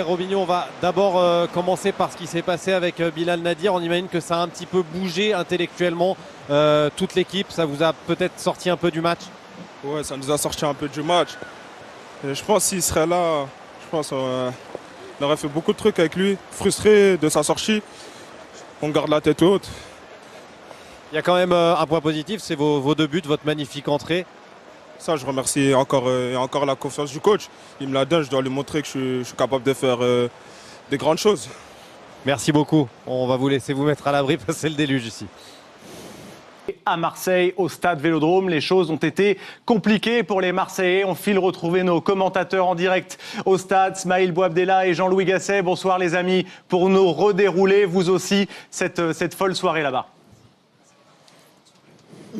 Robinho, on va d'abord commencer par ce qui s'est passé avec Bilal Nadir. On imagine que ça a un petit peu bougé intellectuellement toute l'équipe. Ça vous a peut-être sorti un peu du match? Ouais, ça nous a sorti un peu du match. Et je pense qu'il serait là, on aurait fait beaucoup de trucs avec lui, frustré de sa sortie. On garde la tête haute. Il y a quand même un point positif, c'est vos deux buts, votre magnifique entrée. Ça, je remercie encore la confiance du coach. Il me la donne, je dois lui montrer que je suis capable de faire des grandes choses. Merci beaucoup. On va vous laisser vous mettre à l'abri parce que c'est le déluge ici. À Marseille, au stade Vélodrome, les choses ont été compliquées pour les Marseillais. On file retrouver nos commentateurs en direct au stade, Smaïl Bouabdella et Jean-Louis Gasset. Bonsoir les amis, pour nous redérouler, vous aussi, cette folle soirée là-bas.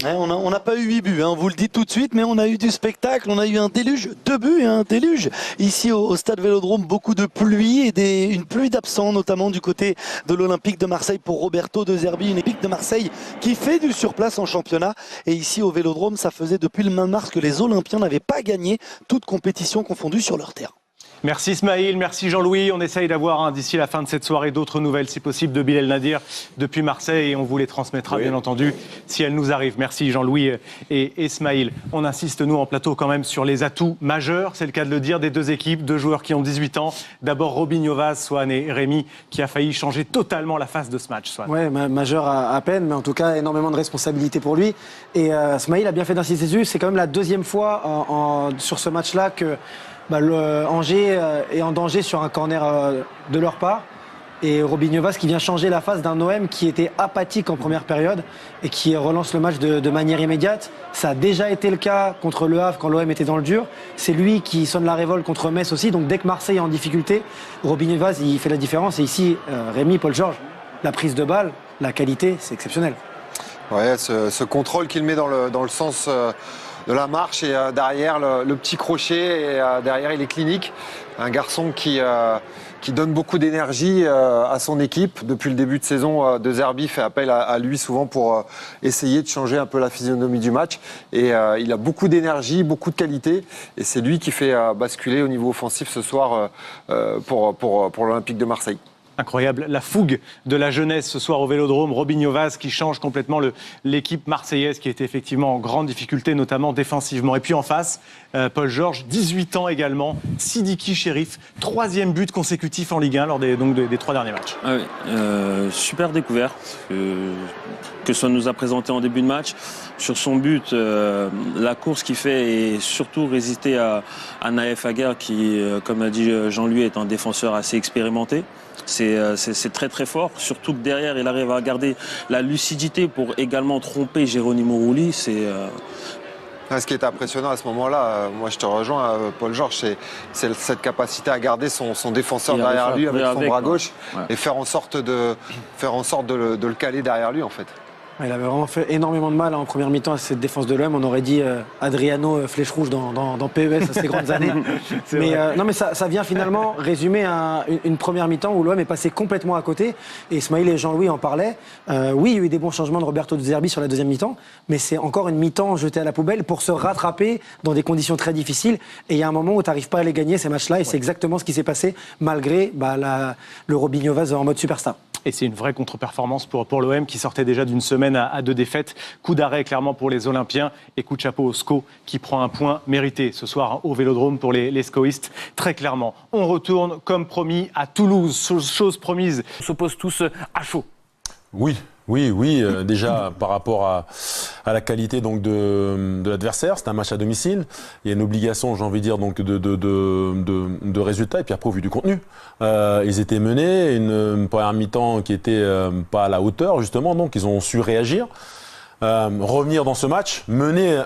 Ouais, on n'a pas eu 8 buts, on vous le dit tout de suite, mais on a eu du spectacle, on a eu un déluge, 2 buts, un déluge. Ici au stade Vélodrome, beaucoup de pluie et une pluie d'absents, notamment du côté de l'Olympique de Marseille pour Roberto De Zerbi, une équipe de Marseille qui fait du surplace en championnat. Et ici au Vélodrome, ça faisait depuis le 20 mars que les Olympiens n'avaient pas gagné toute compétition confondue sur leur terre. Merci Smaïl, merci Jean-Louis. On essaye d'avoir d'ici la fin de cette soirée d'autres nouvelles, si possible, de Bilal Nadir depuis Marseille et on vous les transmettra bien entendu si elles nous arrivent. Merci Jean-Louis et Smaïl. On insiste nous en plateau quand même sur les atouts majeurs, c'est le cas de le dire, des deux équipes, deux joueurs qui ont 18 ans. D'abord Robinho Vaz, Swan et Rémi, qui a failli changer totalement la face de ce match. Swan. Ouais, majeur à peine, mais en tout cas énormément de responsabilités pour lui. Et Smaïl a bien fait d'insister dessus, c'est quand même la deuxième fois sur ce match-là que Angers est en danger sur un corner de leur part. Et Robinho Vaz qui vient changer la face d'un OM qui était apathique en première période et qui relance le match de manière immédiate. Ça a déjà été le cas contre Le Havre quand l'OM était dans le dur. C'est lui qui sonne la révolte contre Metz aussi. Donc dès que Marseille est en difficulté, Robinho Vaz il fait la différence. Et ici, Rémi, Paul Georges, la prise de balle, la qualité, c'est exceptionnel. Ouais, ce contrôle qu'il met dans le sens de la marche et derrière le petit crochet et derrière il est clinique. Un garçon qui donne beaucoup d'énergie à son équipe. Depuis le début de saison, De Zerbi fait appel à lui souvent pour essayer de changer un peu la physionomie du match. Et il a beaucoup d'énergie, beaucoup de qualité. Et c'est lui qui fait basculer au niveau offensif ce soir pour l'Olympique de Marseille. Incroyable, la fougue de la jeunesse ce soir au Vélodrome, Robinho Vaz qui change complètement l'équipe marseillaise qui était effectivement en grande difficulté, notamment défensivement. Et puis en face, Paul Georges, 18 ans également, Sidiki Chérif, 3e but consécutif en Ligue 1 lors des 3 derniers matchs. Ah oui, super découverte que ça nous a présenté en début de match. Sur son but, la course qu'il fait et surtout résister à Naïf Aguer qui, comme a dit Jean-Louis, est un défenseur assez expérimenté. C'est très très fort, surtout que derrière il arrive à garder la lucidité pour également tromper Geronimo Rulli. Ce qui est impressionnant à ce moment-là, moi je te rejoins Paul Georges, c'est cette capacité à garder son défenseur derrière lui avec son bras gauche et faire en sorte de le caler derrière lui en fait. Il avait vraiment fait énormément de mal en première mi-temps à cette défense de l'OM. On aurait dit Adriano Flèche Rouge dans PES à ses grandes années. Mais ça vient finalement résumer une première mi-temps où l'OM est passé complètement à côté. Et Smaïl et Jean-Louis en parlaient. Oui, il y a eu des bons changements de Roberto De Zerbi sur la deuxième mi-temps, mais c'est encore une mi-temps jetée à la poubelle pour se rattraper dans des conditions très difficiles. Et il y a un moment où tu n'arrives pas à les gagner, ces matchs-là. Et c'est exactement ce qui s'est passé malgré le Robinho Vaz en mode superstar. Et c'est une vraie contre-performance pour l'OM qui sortait déjà d'une semaine à 2 défaites. Coup d'arrêt clairement pour les Olympiens et coup de chapeau au SCO qui prend un point mérité ce soir au Vélodrome pour les SCOistes. Très clairement, on retourne comme promis à Toulouse. Chose promise, on s'oppose tous à chaud. Oui. Déjà par rapport à la qualité donc de l'adversaire, c'est un match à domicile. Il y a une obligation, j'ai envie de dire, donc de résultats. Et puis après, au vu du contenu, ils étaient menés, une première mi-temps qui était pas à la hauteur justement, donc ils ont su réagir. Revenir dans ce match, mener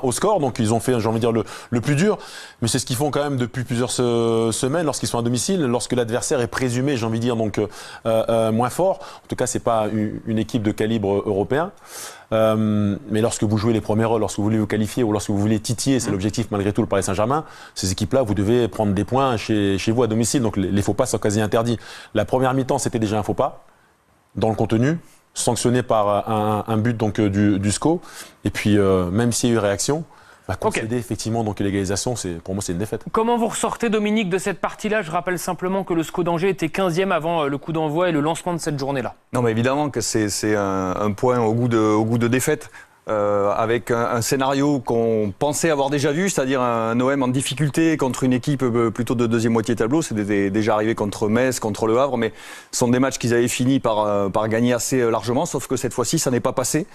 au score, donc ils ont fait, j'ai envie de dire, le plus dur, mais c'est ce qu'ils font quand même depuis plusieurs semaines lorsqu'ils sont à domicile, lorsque l'adversaire est présumé, j'ai envie de dire, donc moins fort. En tout cas, c'est pas une équipe de calibre européen. Mais lorsque vous jouez les premiers rôles, lorsque vous voulez vous qualifier ou lorsque vous voulez titiller, c'est l'objectif malgré tout le Paris Saint-Germain, ces équipes-là, vous devez prendre des points chez vous à domicile, donc les faux pas sont quasi interdits. La première mi-temps, c'était déjà un faux pas dans le contenu, sanctionné par un but donc du SCO. Et puis même s'il y a eu réaction, concéder effectivement donc l'égalisation, pour moi c'est une défaite. Comment vous ressortez, Dominique, de cette partie-là? Je rappelle simplement que le SCO d'Angers était 15e avant le coup d'envoi et le lancement de cette journée-là. Non, mais évidemment que c'est un point au goût de défaite. Avec un scénario qu'on pensait avoir déjà vu, c'est-à-dire un OM en difficulté contre une équipe plutôt de deuxième moitié tableau. C'était déjà arrivé contre Metz, contre Le Havre, mais ce sont des matchs qu'ils avaient fini par gagner assez largement, sauf que cette fois-ci, ça n'est pas passé.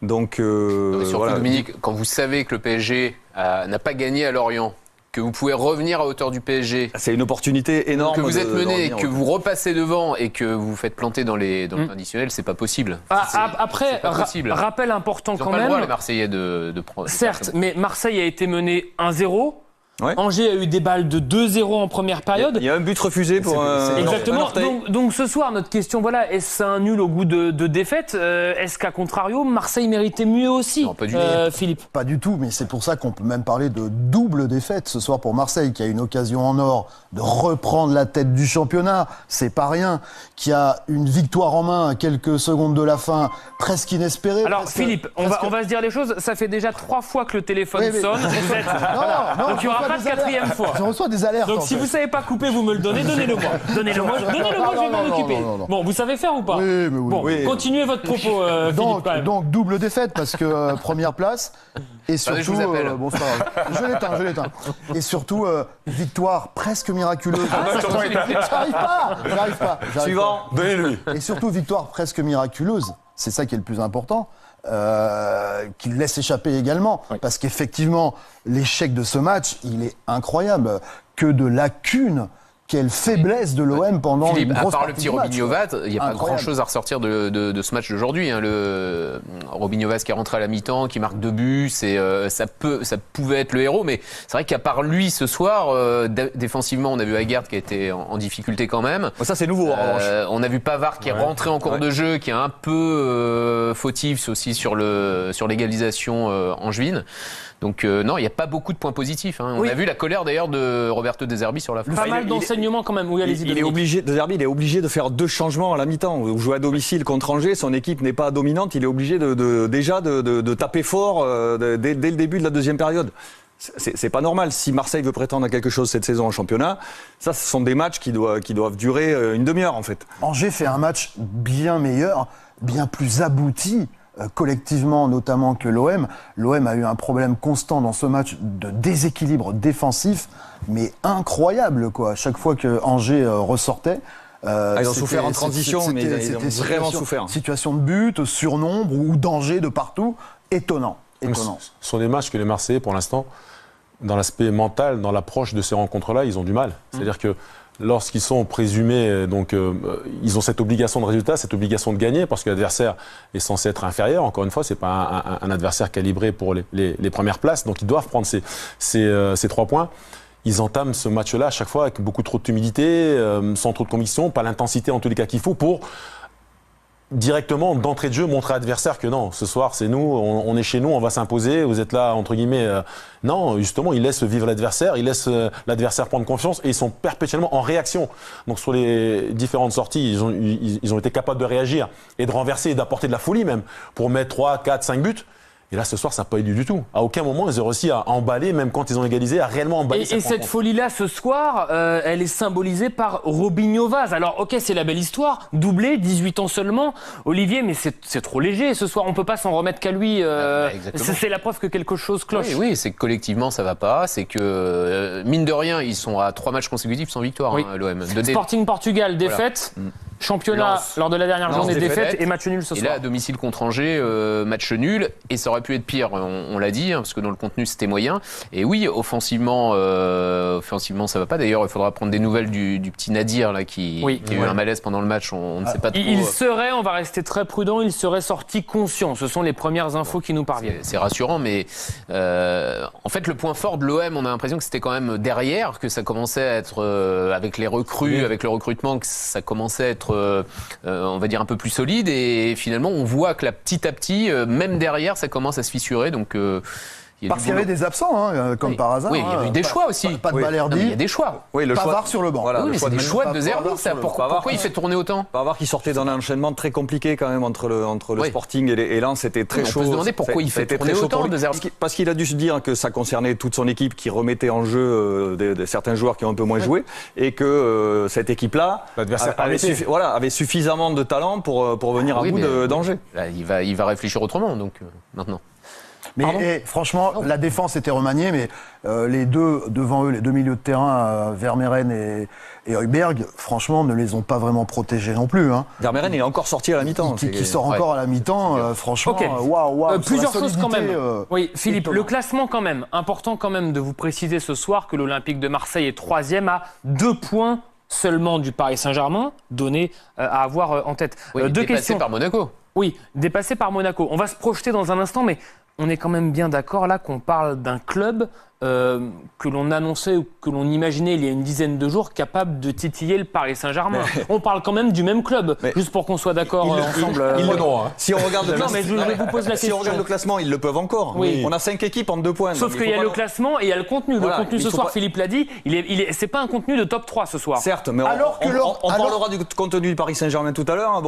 Donc, surtout, voilà. Dominique, quand vous savez que le PSG n'a pas gagné à Lorient, que vous pouvez revenir à hauteur du PSG. C'est une opportunité énorme. Que vous êtes mené, que vous repassez devant et que vous vous faites planter dans le conditionnel, c'est pas possible. Après, rappel important quand même. Ils n'ont pas le droit, les Marseillais, de prendre. Certes, mais Marseille a été mené 1-0. Ouais. Angers a eu des balles de 2-0 en première période. Il y a un but refusé pour Exactement. Donc ce soir, notre question, voilà, est-ce un nul au goût de défaite? Est-ce qu'à contrario, Marseille méritait mieux aussi? Non, pas du tout. Philippe? Pas du tout, mais c'est pour ça qu'on peut même parler de double défaite ce soir pour Marseille, qui a une occasion en or de reprendre la tête du championnat, c'est pas rien, qui a une victoire en main à quelques secondes de la fin, presque inespérée. Alors Philippe, on va se dire les choses, ça fait déjà 3 fois que le téléphone sonne. Non, donc il n'y aura pas de 4e fois. Je reçois des alertes. Donc si vous ne savez pas couper, vous me le donnez, donnez-le-moi. Donnez-le-moi, je vais m'en occuper. Non. Bon, vous savez faire ou pas? Oui, mais oui. Bon, oui. Continuez votre propos, Philippe, quand même. Donc double défaite, parce que première place, et surtout... je vous appelle. Bon, c'est pas grave. Je l'éteins. Et surtout, victoire presque miraculeuse. J'arrive pas. Suivant, donnez-lui. Et surtout, victoire presque miraculeuse. C'est ça qui est le plus important. Qu'il laisse échapper également. Oui. Parce qu'effectivement, l'échec de ce match, il est incroyable. Que de lacunes, quelle faiblesse de l'OM pendant Philippe, une grosse à part le partie petit du match. Robinho Vaz, il n'y a pas grand-chose à ressortir de ce match d'aujourd'hui. Le Robinho Vaz qui est rentré à la mi-temps, qui marque 2 buts, ça pouvait être le héros, mais c'est vrai qu'à part lui ce soir, défensivement, on a vu Aguerd qui a été en difficulté quand même. Ça c'est nouveau en revanche. On a vu Pavard qui est rentré en cours de jeu, qui est un peu fautif aussi sur l'égalisation angevine. Donc non, il n'y a pas beaucoup de points positifs. On a vu la colère d'ailleurs de Roberto De Zerbi sur la fin. Pas mal d'enseignements quand même. Oui, allez-y. De Zerbi, il est obligé de faire 2 changements à la mi-temps. Vous jouez à domicile contre Angers, son équipe n'est pas dominante, il est obligé de taper fort dès le début de la deuxième période. C'est pas normal. Si Marseille veut prétendre à quelque chose cette saison en championnat, ça, ce sont des matchs qui doivent durer une demi-heure en fait. Angers fait un match bien meilleur, bien plus abouti. Collectivement notamment que l'OM. L'OM a eu un problème constant dans ce match de déséquilibre défensif, mais incroyable quoi. Chaque fois que Angers ressortait, ils ont souffert en transition, mais ils ont vraiment souffert. Situation de but, surnombre ou danger de partout, étonnant. Ce sont des matchs que les Marseillais, pour l'instant, dans l'aspect mental, dans l'approche de ces rencontres-là, ils ont du mal. C'est-à-dire que lorsqu'ils sont présumés, donc ils ont cette obligation de résultat, cette obligation de gagner, parce que l'adversaire est censé être inférieur. Encore une fois, c'est pas un adversaire calibré pour les premières places, donc ils doivent prendre ces 3 points. Ils entament ce match-là à chaque fois avec beaucoup trop d'humilité, sans trop de conviction, pas l'intensité en tous les cas qu'il faut pour directement, d'entrée de jeu, montrer à l'adversaire que non, ce soir c'est nous, on est chez nous, on va s'imposer, vous êtes là, entre guillemets. Non, justement, ils laissent vivre l'adversaire, ils laissent l'adversaire prendre confiance et ils sont perpétuellement en réaction. Donc sur les différentes sorties, ils ont été capables de réagir et de renverser et d'apporter de la folie même pour mettre 3, 4, 5 buts. Et là, ce soir, ça n'a pas eu du tout. À aucun moment, ils ont réussi à emballer, même quand ils ont égalisé, à réellement emballer. Et cette folie-là, ce soir, elle est symbolisée par Robinho Vaz. Alors, ok, c'est la belle histoire, doublé, 18 ans seulement. Olivier, mais c'est trop léger ce soir. On ne peut pas s'en remettre qu'à lui. C'est la preuve que quelque chose cloche. Oui, c'est que collectivement, ça ne va pas. C'est que, mine de rien, ils sont à 3 matchs consécutifs sans victoire, l'OM. Sporting Portugal, défaite. Voilà. Championnat lors de la dernière journée, défaite et match nul ce soir. Et là, à domicile contre Angers, match nul. Et ça aurait pu être pire, on l'a dit, parce que dans le contenu, c'était moyen. Et oui, offensivement, ça va pas. D'ailleurs, il faudra prendre des nouvelles du petit Nadir là, qui a eu un malaise pendant le match. On ne sait pas trop. On va rester très prudent, il serait sorti conscient. Ce sont les premières infos qui nous parviennent. C'est rassurant, mais en fait, le point fort de l'OM, on a l'impression que c'était quand même derrière, que ça commençait à être, avec les recrues, avec le recrutement, que ça commençait à être on va dire un peu plus solide, et finalement on voit que là, petit à petit, même derrière, ça commence à se fissurer, donc il Parce qu'il y avait des absents, hein, comme par hasard. Oui, il y a eu des choix aussi. Pas de Balerdi. Il y a des choix. Oui, le Pavard choix sur le banc. Voilà, oui, mais c'est des choix de Zerbi, ça. Pourquoi il fait tourner autant? Pavard qui sortait d'un enchaînement très compliqué quand même entre le Sporting et Lens, c'était très chaud. On peut se demander pourquoi il fait tourner autant de Zerbi. Parce qu'il a dû se dire que ça concernait toute son équipe qui remettait en jeu certains joueurs qui ont un peu moins joué et que cette équipe-là avait suffisamment de talent pour venir à bout d'Angers. Il va réfléchir autrement donc maintenant. Mais franchement, la défense était remaniée, mais les deux devant eux, les deux milieux de terrain, Vermeeren et Højbjerg, franchement, ne les ont pas vraiment protégés non plus. Hein. Vermeeren est encore sorti à la mi-temps. Qui sort encore à la mi-temps, franchement, waouh. Plusieurs choses quand même. Oui, Philippe, le classement quand même. Important quand même de vous préciser ce soir que l'Olympique de Marseille est 3e à 2 points seulement du Paris Saint-Germain, donné à avoir en tête. Oui, deux questions. Par Monaco. Oui, dépassé par Monaco. On va se projeter dans un instant, mais on est quand même bien d'accord là qu'on parle d'un club que l'on annonçait ou que l'on imaginait il y a une dizaine de jours capable de titiller le Paris Saint-Germain. On parle quand même du même club, juste pour qu'on soit d'accord ensemble. Si on regarde le classement, je vous pose la question. Si on regarde le classement, ils le peuvent encore. Oui. On a 5 équipes en 2 points. Sauf qu'il y a le classement et il y a le contenu. Le contenu ce soir, Philippe l'a dit, c'est pas un contenu de top 3 ce soir. Certes, mais on parlera du contenu du Paris Saint-Germain tout à l'heure.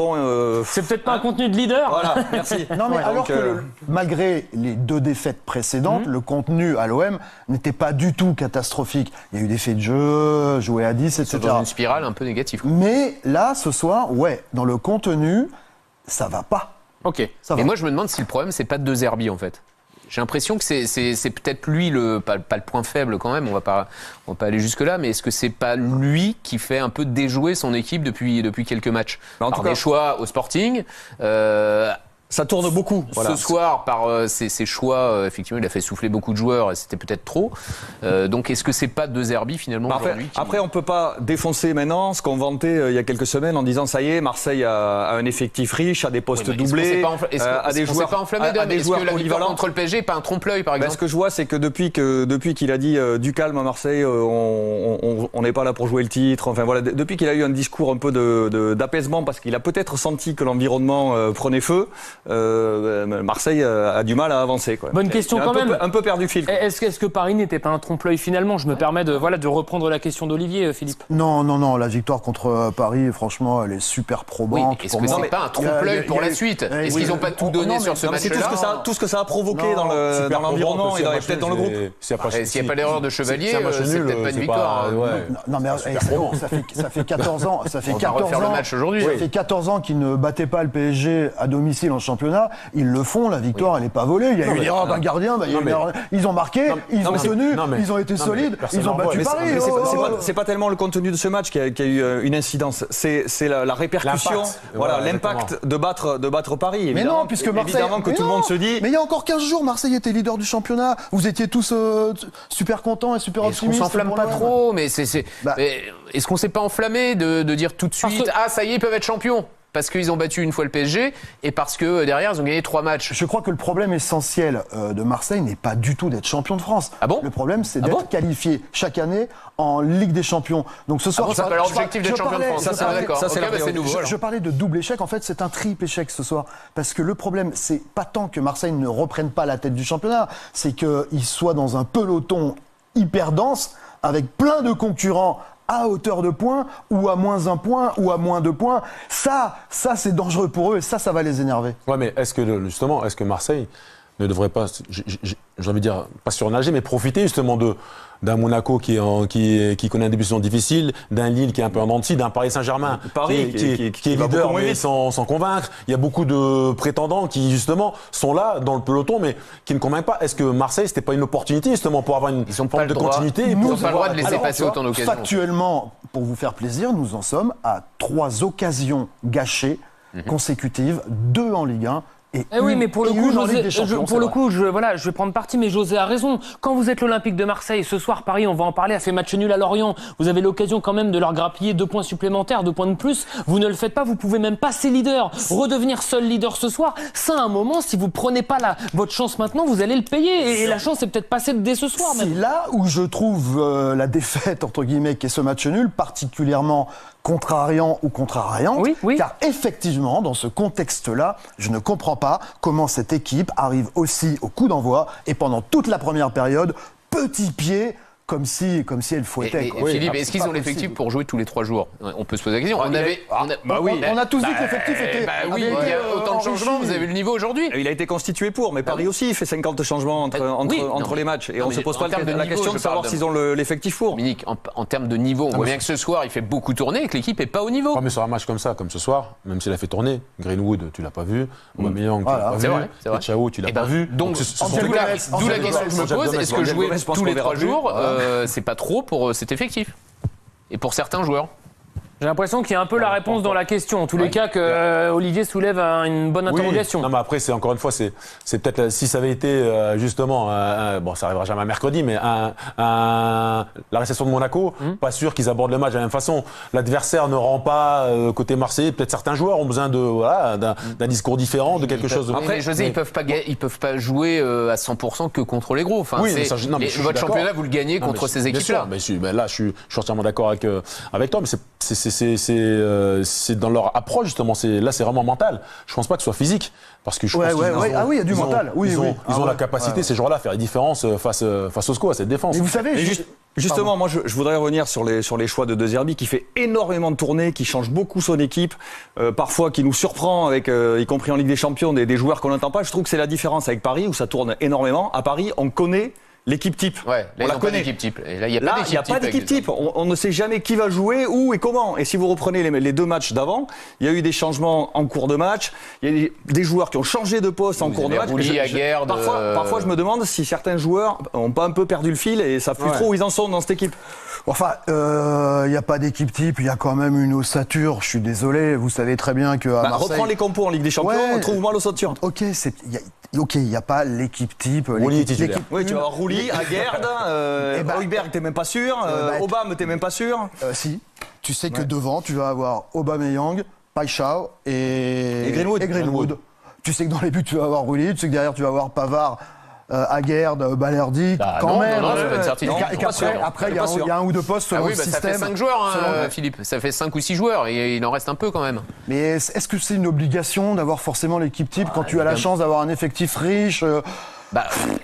C'est peut-être pas un contenu de leader. Voilà, merci. Non, mais alors que malgré les 2 défaites précédentes, le contenu à l'OM n'était pas du tout catastrophique. Il y a eu des faits de jeu, jouer à 10, etc. C'est dans une spirale un peu négative. Mais là, ce soir, dans le contenu, ça va pas. Ok. Et moi, je me demande si le problème, c'est pas de Zerbi, en fait. J'ai l'impression que c'est peut-être lui, pas le point faible quand même, on va pas aller jusque-là, mais est-ce que c'est pas lui qui fait un peu déjouer son équipe depuis quelques matchs? En tout cas, des choix au Sporting, ça tourne beaucoup. Ce soir, par ses choix, effectivement, il a fait souffler beaucoup de joueurs et c'était peut-être trop. Donc, est-ce que c'est pas de Zerbi finalement aujourd'hui Après, on peut pas défoncer maintenant ce qu'on vantait il y a quelques semaines en disant ça y est, Marseille a un effectif riche, a des postes doublés, a des joueurs pas enflammés. Est-ce que la victoire contre le PSG n'est pas un trompe-l'œil par exemple? Ce que je vois, c'est que depuis qu'il a dit du calme à Marseille, on n'est pas là pour jouer le titre. Enfin voilà, depuis qu'il a eu un discours un peu d'apaisement parce qu'il a peut-être senti que l'environnement prenait feu. Marseille a du mal à avancer. Quoi. Bonne question quand même. Un peu perdu fil. Est-ce que Paris n'était pas un trompe-l'œil finalement? Je me permets de reprendre la question d'Olivier, Philippe. Non. La victoire contre Paris, franchement, elle est super probante. Oui, est-ce que c'est pas un trompe-l'œil pour la suite? Est-ce qu'ils n'ont pas tout donné sur ce match-là? Tout ce que ça a provoqué dans l'environnement et peut-être dans le groupe. S'il n'y a pas l'erreur de Chevalier, c'est peut-être pas une victoire. Non, mais ça fait 14 ans. Ça fait 14 ans qu'ils ne battaient pas le PSG à domicile en championnat, ils le font, la victoire elle n'est pas volée, il y a eu une erreur d'un gardien, ils ont marqué, ils ont tenu, ils ont été solides, ils ont battu Paris. C'est pas tellement le contenu de ce match qui a eu une incidence, c'est la répercussion, l'impact de battre Paris. Mais non, puisque Marseille, évidemment que tout le monde se dit... Mais il y a encore 15 jours, Marseille était leader du championnat, vous étiez tous super contents et super optimistes. On s'enflamme pas trop, mais est-ce qu'on s'est pas enflammé de dire tout de suite « Ah, ça y est, ils peuvent être champions » parce qu'ils ont battu une fois le PSG et parce que derrière ils ont gagné 3 matchs. Je crois que le problème essentiel de Marseille n'est pas du tout d'être champion de France. Ah bon? Le problème c'est d'être qualifié chaque année en Ligue des Champions. Donc ce soir, c'est pas leur objectif d'être champion de France. Ça, d'accord. C'est nouveau. Je parlais de double échec. En fait, c'est un triple échec ce soir. Parce que le problème, c'est pas tant que Marseille ne reprenne pas la tête du championnat, c'est qu'il soit dans un peloton hyper dense avec plein de concurrents à hauteur de points, ou à moins 1 point, ou à moins 2 points. Ça c'est dangereux pour eux et ça va les énerver. Ouais, mais est-ce que Marseille ne devrait pas, j'ai envie de dire, pas surnager, mais profiter justement d'un Monaco qui connaît un début de saison difficile, d'un Lille qui est un peu en dents de scie, d'un Paris Saint-Germain qui est leader mais sans convaincre. Il y a beaucoup de prétendants qui justement sont là dans le peloton mais qui ne convainquent pas. Est-ce que Marseille c'était pas une opportunité justement pour avoir une forme de continuité? Ils n'ont pas le droit de laisser passer autant d'occasions. Factuellement, pour vous faire plaisir, nous en sommes à 3 occasions gâchées consécutives, 2 en Ligue 1. Oui, mais pour le coup, je vais prendre parti, mais José a raison. Quand vous êtes l'Olympique de Marseille, ce soir, Paris, on va en parler, a fait match nul à Lorient. Vous avez l'occasion quand même de leur grappiller 2 points supplémentaires, 2 points de plus. Vous ne le faites pas, vous pouvez même passer leader, redevenir seul leader ce soir. Ça, à un moment, si vous prenez pas votre chance maintenant, vous allez le payer. Et la chance est peut-être passée dès ce soir. C'est là où je trouve la défaite, entre guillemets, qui est ce match nul, particulièrement contrariant ou contrariante. Oui. Car effectivement, dans ce contexte-là, je ne comprends pas pas comment cette équipe arrive aussi au coup d'envoi et pendant toute la première période, petit pied, comme si elle fouettait. Et Philippe, est-ce qu'ils ont l'effectif pour jouer tous les 3 jours? On peut se poser la question. On a tous dit que l'effectif était. Oui, il y a autant de changements. Vous avez vu le niveau aujourd'hui? Il a été constitué pour, mais Paris aussi il fait 50 changements entre les matchs. Et on ne se pose pas la question de savoir s'ils ont l'effectif pour. Dominique, en termes de niveau, on voit bien que ce soir, il fait beaucoup tourner et que l'équipe n'est pas au niveau. Mais sur un match comme ça, comme ce soir, même s'il a fait tourner, Greenwood, tu l'as pas vu. Aubameyang, tu l'as pas vu. Chao, tu l'as pas vu. Donc, d'où la question que je me pose, est-ce que jouer tous les 3 jours, c'est pas trop pour cet effectif et pour certains joueurs? J'ai l'impression qu'il y a un peu la réponse dans la question. En tous les cas, que Olivier soulève une bonne interrogation. Non, mais après, c'est encore une fois, c'est peut-être si ça avait été justement, bon, ça arrivera jamais à mercredi, mais la réception de Monaco, pas sûr qu'ils abordent le match de la même façon. L'adversaire ne rend pas côté Marseille. Peut-être certains joueurs ont besoin d'un discours différent, de quelque chose. Après, José, ils peuvent pas jouer à 100% que contre les gros. Enfin, votre championnat, vous le gagnez contre ces équipes-là. Mais là, je suis entièrement d'accord avec toi, mais c'est dans leur approche justement. Là, c'est vraiment mental. Je pense pas que ce soit physique, parce que je pense ah oui, il y a du mental. Ils ont la capacité, ces joueurs-là, à faire la différence face au SCO, à cette défense. Mais vous savez, justement, moi, je voudrais revenir sur les choix de De Zerbi, qui fait énormément de tournées, qui change beaucoup son équipe, parfois qui nous surprend avec, y compris en Ligue des Champions, des joueurs qu'on n'entend pas. Je trouve que c'est la différence avec Paris, où ça tourne énormément. À Paris, on connaît l'équipe type. On la connaît. Type. Et là, il n'y a pas d'équipe type. On ne sait jamais qui va jouer, où et comment. Et si vous reprenez les 2 matchs d'avant, il y a eu des changements en cours de match. Il y a des joueurs qui ont changé de poste en cours de match. Parfois, je me demande si certains joueurs n'ont pas un peu perdu le fil et ne savent plus trop où ils en sont dans cette équipe. Enfin, il n'y a pas d'équipe type, il y a quand même une ossature. Je suis désolé, vous savez très bien qu'à Marseille... Reprends les compos en Ligue des Champions, trouve-moi l'ossature. Ok, il n'y a pas l'équipe type. Rouli titulaire. Oui, tu vas avoir Rouli, Aguerd, Højbjerg, t'es même pas sûr, Aubame, t'es même pas sûr. Si, tu sais que devant, tu vas avoir Aubameyang, Paixão et Greenwood. Tu sais que dans les buts, tu vas avoir Rouli, tu sais que derrière, tu vas avoir Pavard, Aguerd, Balerdi, quand même. Non, c'est pas une certitude. Après, il y a un ou 2 postes selon le système. Ça fait 5 joueurs, Philippe. Ça fait 5 ou 6 joueurs et il en reste un peu quand même. Mais est-ce que c'est une obligation d'avoir forcément l'équipe type quand tu as la chance d'avoir un effectif riche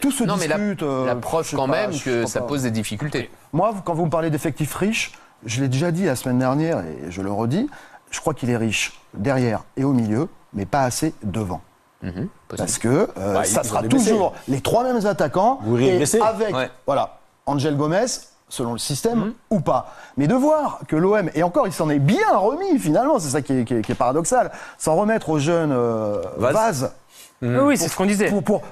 tout se discute. Mais la preuve quand même que ça pose des difficultés. Moi, quand vous me parlez d'effectifs riches, je l'ai déjà dit la semaine dernière et je le redis, je crois qu'il est riche derrière et au milieu, mais pas assez devant. Parce que ça sera toujours les 3 mêmes attaquants avec Angel Gomez, selon le système, ou pas. Mais de voir que l'OM, et encore il s'en est bien remis finalement, c'est ça qui est paradoxal, s'en remettre aux jeunes Vaz. Oui, c'est ce qu'on disait. Pour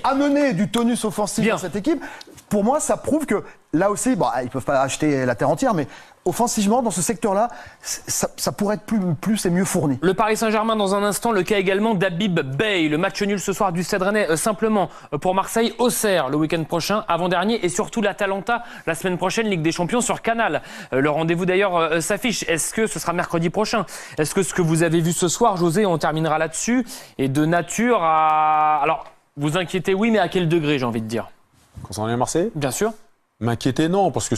amener du tonus offensif dans cette équipe, pour moi, ça prouve que là aussi, ils ne peuvent pas acheter la terre entière, mais offensivement, dans ce secteur-là, ça pourrait être plus et mieux fourni. Le Paris Saint-Germain dans un instant, le cas également d'Habib Beye. Le match nul ce soir du Stade Rennais, simplement pour Marseille, Auxerre le week-end prochain, avant-dernier, et surtout l'Atalanta la semaine prochaine, Ligue des Champions sur Canal. Le rendez-vous d'ailleurs s'affiche. Est-ce que ce sera mercredi prochain? Est-ce que ce que vous avez vu ce soir, José, on terminera là-dessus, est de nature à... Alors, vous inquiétez, oui, mais à quel degré, j'ai envie de dire? Concernant Marseille? Bien sûr. M'inquiéter, non, parce que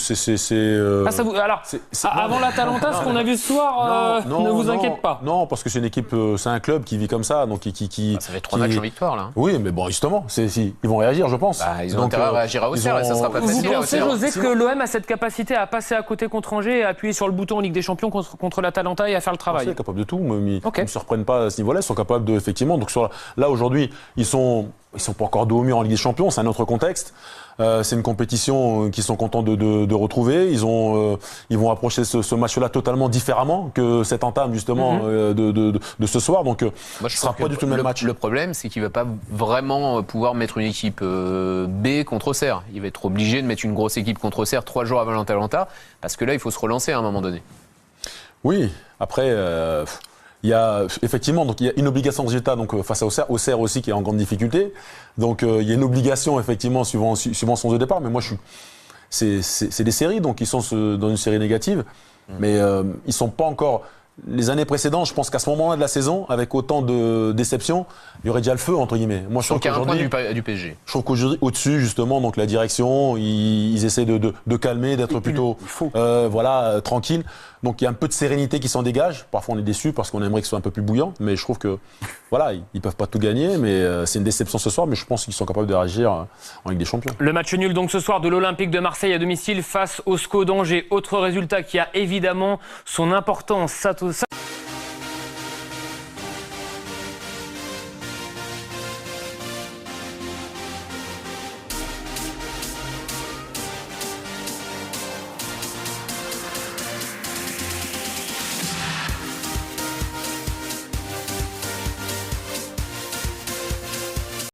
avant l'Atalanta, ce qu'on a vu ce soir, ne vous inquiète pas. Non, parce que c'est une équipe, c'est un club qui vit comme ça, donc ça fait 3 matchs en victoire là. Oui, mais bon, justement, ils vont réagir, je pense. Ils ont intérêt à réagir à Auxerre, et ça sera pas facile. Vous pensez, José, que l'OM a cette capacité à passer à côté contre Angers et à appuyer sur le bouton en Ligue des Champions contre l'Atalanta et à faire le travail? Ils sont capables de tout, mais ils ne me surprennent pas à ce niveau-là. Ils sont capables de, effectivement. Donc là aujourd'hui, ils sont pas encore dos au mur en Ligue des Champions. C'est un autre contexte. C'est une compétition qu'ils sont contents de retrouver. Ils vont approcher ce match-là totalement différemment que cette entame justement de ce soir. Donc, moi, ce sera pas du tout le même match. Le problème, c'est qu'il va pas vraiment pouvoir mettre une équipe B contre Auxerre. Il va être obligé de mettre une grosse équipe contre Auxerre 3 jours avant l'Atalanta, parce que là, il faut se relancer à un moment donné. Oui. Après. Il y a effectivement donc il y a une obligation de résultat donc face à Auxerre aussi qui est en grande difficulté. Donc il y a une obligation effectivement suivant son de départ. Mais moi c'est des séries donc ils sont dans une série négative. Mais ils sont pas encore. Les années précédentes, je pense qu'à ce moment-là de la saison, avec autant de déceptions, il y aurait déjà le feu entre guillemets. Moi je trouve qu'il y a un point du PSG. Je trouve qu'aujourd'hui au-dessus justement donc la direction ils essaient de calmer, d'être plutôt tranquille. Donc il y a un peu de sérénité qui s'en dégage. Parfois on est déçu parce qu'on aimerait que ce soit un peu plus bouillant, mais je trouve que voilà, ils peuvent pas tout gagner, mais c'est une déception ce soir, mais je pense qu'ils sont capables de réagir en Ligue des Champions. Le match nul donc ce soir de l'Olympique de Marseille à domicile face au SCO d'Angers. Autre résultat qui a évidemment son importance.